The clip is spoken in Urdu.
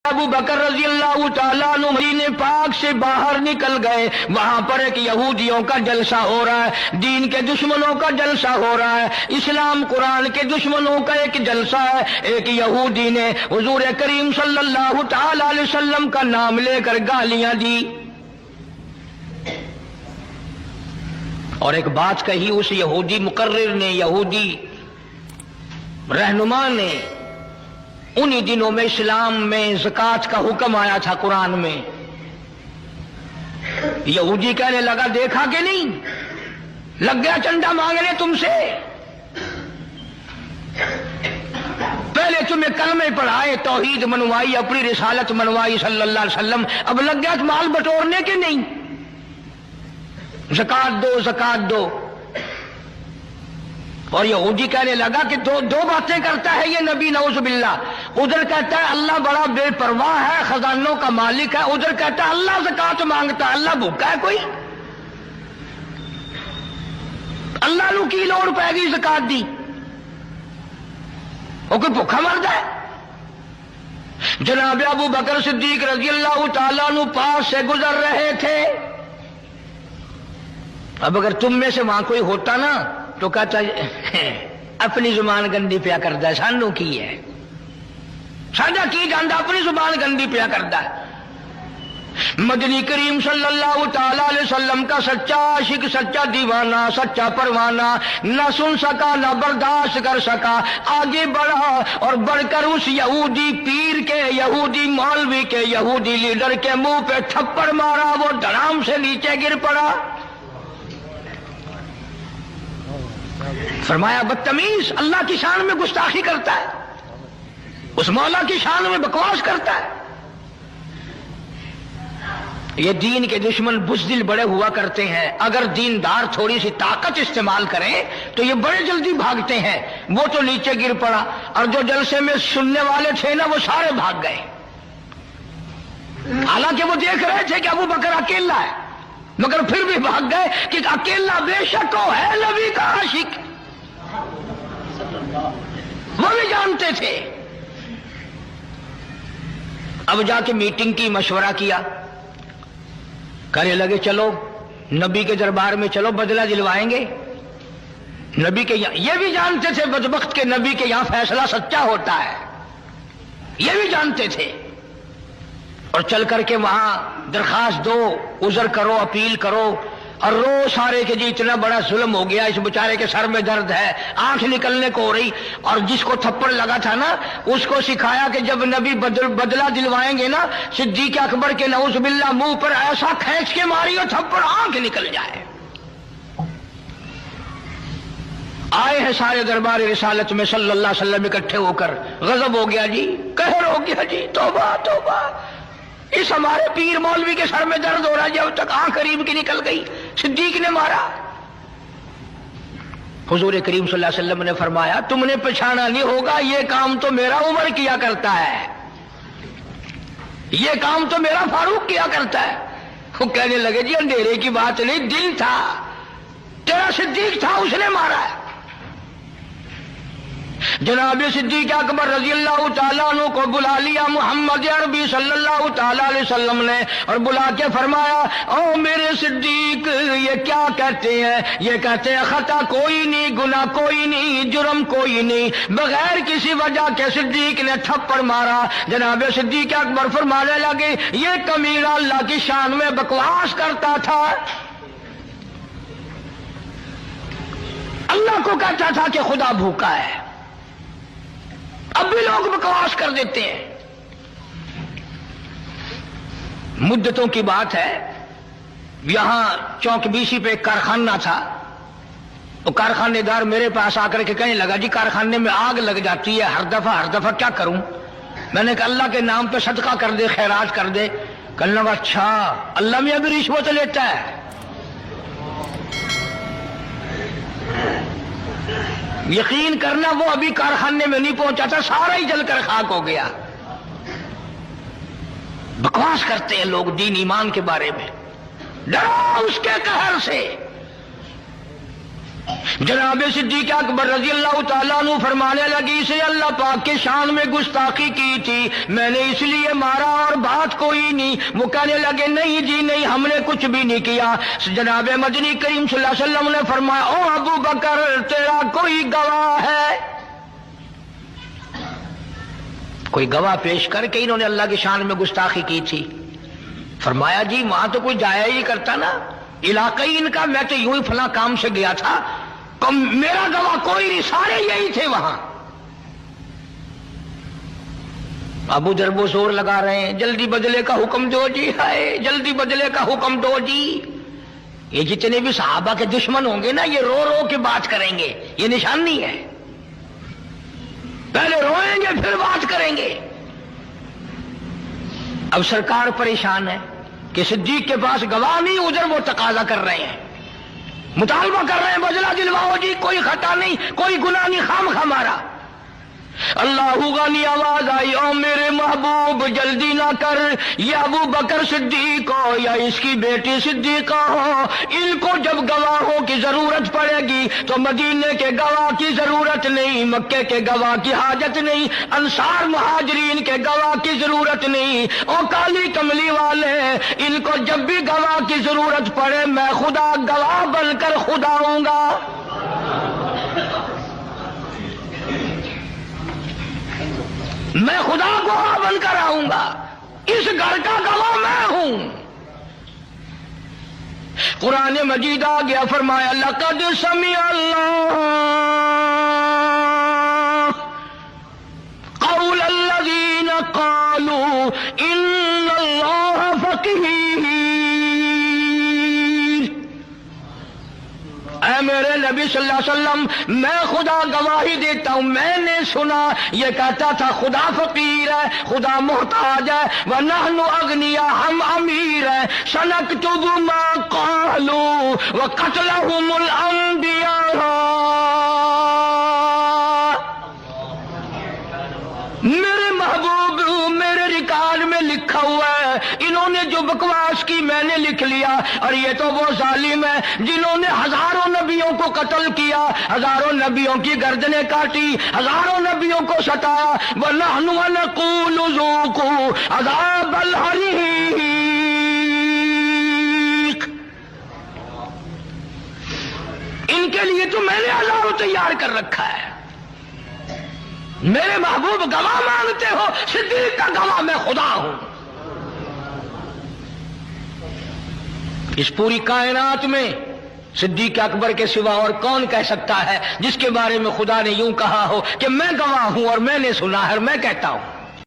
ابو بکر رضی اللہ تعالیٰ عنہ مدینے پاک سے باہر نکل گئے، وہاں پر ایک یہودیوں کا جلسہ ہو رہا ہے، دین کے دشمنوں کا جلسہ ہو رہا ہے، اسلام قرآن کے دشمنوں کا ایک جلسہ ہے۔ ایک یہودی نے حضور کریم صلی اللہ تعالیٰ علیہ وسلم کا نام لے کر گالیاں دی اور ایک بات کہی اس یہودی مقرر نے، یہودی رہنما نے۔ انہی دنوں میں اسلام میں زکوٰۃ کا حکم آیا تھا قرآن میں۔ یہودی کہنے لگا دیکھا کہ نہیں، لگ گیا چندہ مانگنے تم سے، پہلے تمہیں کلمے پڑھائے، توحید منوائی، اپنی رسالت منوائی صلی اللہ علیہ وسلم، اب لگ گیا مال بٹورنے کے نہیں، زکوٰۃ دو زکوٰۃ دو۔ اور یہودی کہنے لگا کہ دو باتیں کرتا ہے یہ نبی، نعوذ باللہ۔ ادھر کہتا ہے اللہ بڑا بے پرواہ ہے، خزانوں کا مالک ہے، ادھر کہتا ہے اللہ زکوٰۃ مانگتا ہے، اللہ بھوکا ہے کوئی؟ اللہ نو کی لوڑ پائے گی زکوٰۃ دی؟ وہ کوئی بھوکا مرد ہے؟ جناب ابو بکر صدیق رضی اللہ تعالیٰ عنہ پاس سے گزر رہے تھے۔ اب اگر تم میں سے وہاں کوئی ہوتا نا تو کہتا اپنی زبان گندی پیا کرتا ہے، سانو کی ہے، ساڈا کی جاندا، اپنی زبان گندی پیا کرتا ہے۔ مدنی کریم صلی اللہ تعالی علیہ وسلم کا سچا عاشق، سچا دیوانہ، سچا پروانہ نہ سن سکا نہ برداشت کر سکا، آگے بڑھا اور بڑھ کر اس یہودی پیر کے، یہودی مولوی کے، یہودی لیڈر کے منہ پہ تھپڑ مارا، وہ دھڑام سے نیچے گر پڑا۔ فرمایا بدتمیز، اللہ کی شان میں گستاخی کرتا ہے، اس مولا کی شان میں بکواس کرتا ہے۔ یہ دین کے دشمن بزدل بڑے ہوا کرتے ہیں، اگر دیندار تھوڑی سی طاقت استعمال کریں تو یہ بڑے جلدی بھاگتے ہیں۔ وہ تو نیچے گر پڑا اور جو جلسے میں سننے والے تھے نا وہ سارے بھاگ گئے، حالانکہ وہ دیکھ رہے تھے کہ ابو بکر اکیلا ہے، مگر پھر بھی بھاگ گئے کہ اکیلا بے شک وہ ہے نبی کا عاشق، وہ بھی جانتے تھے۔ اب جا کے میٹنگ کی، مشورہ کیا، کہنے لگے چلو نبی کے دربار میں چلو، بدلہ دلوائیں گے نبی کے یہاں۔ یہ بھی جانتے تھے بدبخت کے نبی کے یہاں فیصلہ سچا ہوتا ہے، یہ بھی جانتے تھے۔ اور چل کر کے وہاں درخواست دو، عذر کرو، اپیل کرو اور رو سارے کہ جی اتنا بڑا ظلم ہو گیا، اس بیچارے کے سر میں درد ہے، آنکھ نکلنے کو ہو رہی۔ اور جس کو تھپڑ لگا تھا نا اس کو سکھایا کہ جب نبی بدلہ دلوائیں گے نا صدیق اکبر کے نعوذ باللہ منہ پر ایسا کھینچ کے ماری اور تھپڑ آنکھ نکل جائے۔ آئے ہیں سارے دربار رسالت میں صلی اللہ علیہ وسلم اکٹھے ہو کر، غضب ہو گیا جی، قہر ہو گیا جی، توبہ توبہ، اس ہمارے پیر مولوی کے سر میں درد ہو رہا ہے، جب تک آنکھ قریب کی نکل گئی، صدیق نے مارا۔ حضور کریم صلی اللہ علیہ وسلم نے فرمایا تم نے پہچانا نہیں ہوگا، یہ کام تو میرا عمر کیا کرتا ہے، یہ کام تو میرا فاروق کیا کرتا ہے۔ وہ کہنے لگے جی اندھیرے کی بات نہیں، دل تھا، تیرا صدیق تھا، اس نے مارا ہے۔ جناب صدیق اکبر رضی اللہ تعالیٰ عنہ کو بلا لیا محمد عربی صلی اللہ تعالیٰ علیہ وسلم نے، اور بلا کے فرمایا او میرے صدیق یہ کیا کہتے ہیں؟ یہ کہتے ہیں خطا کوئی نہیں، گناہ کوئی نہیں، جرم کوئی نہیں، بغیر کسی وجہ کے صدیق نے تھپڑ مارا۔ جناب صدیق اکبر فرمانے لگے یہ کمینا اللہ کی شان میں بکواس کرتا تھا، اللہ کو کہتا تھا کہ خدا بھوکا ہے۔ اب بھی لوگ بکواس کر دیتے ہیں۔ مدتوں کی بات ہے، یہاں چوک بیسی پہ ایک کارخانہ تھا، وہ کارخانے دار میرے پاس آ کر کے کہنے لگا جی کارخانے میں آگ لگ جاتی ہے ہر دفعہ کیا کروں؟ میں نے کہا اللہ کے نام پہ صدقہ کر دے، خیرات کر دے۔ کہنے لگا اچھا اللہ میں ابھی رشوت لیتا ہے؟ یقین کرنا وہ ابھی کارخانے میں نہیں پہنچا تھا، سارا ہی جل کر خاک ہو گیا۔ بکواس کرتے ہیں لوگ دین ایمان کے بارے میں، ڈرو اس کے قہر سے۔ جناب صدیق اکبر رضی اللہ تعالیٰ عنہ فرمانے لگی اسے اللہ پاک کے شان میں گستاخی کی تھی، میں نے اس لیے مارا اور بات کوئی نہیں۔ وہ کہنے لگے نہیں جی نہیں، ہم نے کچھ بھی نہیں کیا۔ جناب مدنی کریم صلی اللہ علیہ وسلم نے فرمایا او ابو بکر تیرا کوئی گواہ ہے؟ کوئی گواہ پیش کر کے انہوں نے اللہ کی شان میں گستاخی کی تھی؟ فرمایا جی وہاں تو کوئی جایا ہی کرتا نا، علاقائی ان کا، میں تو یوں ہی فلاں کام سے گیا تھا، میرا گواہ کوئی نہیں، سارے یہی تھے وہاں۔ ابو ذر وہ زور لگا رہے ہیں جلدی بدلے کا حکم دو جی، ہائے جلدی بدلے کا حکم دو جی۔ یہ جتنے بھی صحابہ کے دشمن ہوں گے نا یہ رو رو کے بات کریں گے، یہ نشانی ہے، پہلے روئیں گے پھر بات کریں گے۔ اب سرکار پریشان ہے کہ صدیق کے پاس گواہ نہیں، ادھر وہ تقاضا کر رہے ہیں، مطالبہ کر رہے ہیں بدلہ دلواؤ جی، کوئی خطا نہیں کوئی گناہ نہیں، خام خواہ مارا۔ اللہ غنی آواز آئی او میرے محبوب جلدی نہ کر، یہ ابو بکر صدیق ہو یا اس کی بیٹی صدیقہ ہو، ان کو جب گواہوں کی ضرورت پڑے گی تو مدینے کے گواہ کی ضرورت نہیں، مکے کے گواہ کی حاجت نہیں، انصار مہاجرین کے گواہ کی ضرورت نہیں، او کالی کملی والے ان کو جب بھی گواہ کی ضرورت پڑے میں خدا گواہ بن کر خدا ہوں گا۔ میں خدا گواہ بن کر آؤں گا، اس گھر کا گواہ میں ہوں۔ قرآن مجید آ گیا، فرمایا لقد سمع اللہ قول الذین قالوا ان اللہ فقیر۔ اے میرے نبی صلی اللہ علیہ وسلم میں خدا گواہی دیتا ہوں، میں نے سنا یہ کہتا تھا خدا فقیر ہے، خدا محتاج ہے، وَنَحْنُ أَغْنِيَاءُ ہم امیر ہیں، سَنَكْتُبُ مَا قَالُوا وَقَتْلَهُمُ الْأَنْبِيَاءَ۔ میرے محبوب میرے ریکارڈ میں لکھا ہوا ہے، انہوں نے جو بکواس کی میں نے لکھ لیا، اور یہ تو وہ ظالم ہے جنہوں نے ہزاروں نبیوں کو قتل کیا، ہزاروں نبیوں کی گردنیں کاٹی، ہزاروں نبیوں کو ستایا، وَنَحْنُ وَنَقُولُ ذُوقُوا عَذَابَ الْحَرِيقِ۔ ان کے لیے تو میں نے عذاب تیار کر رکھا ہے۔ میرے محبوب گواہ مانگتے ہو، صدیق کا گواہ میں خدا ہوں۔ اس پوری کائنات میں صدیق اکبر کے سوا اور کون کہہ سکتا ہے جس کے بارے میں خدا نے یوں کہا ہو کہ میں گواہ ہوں اور میں نے سنا ہے اور میں کہتا ہوں۔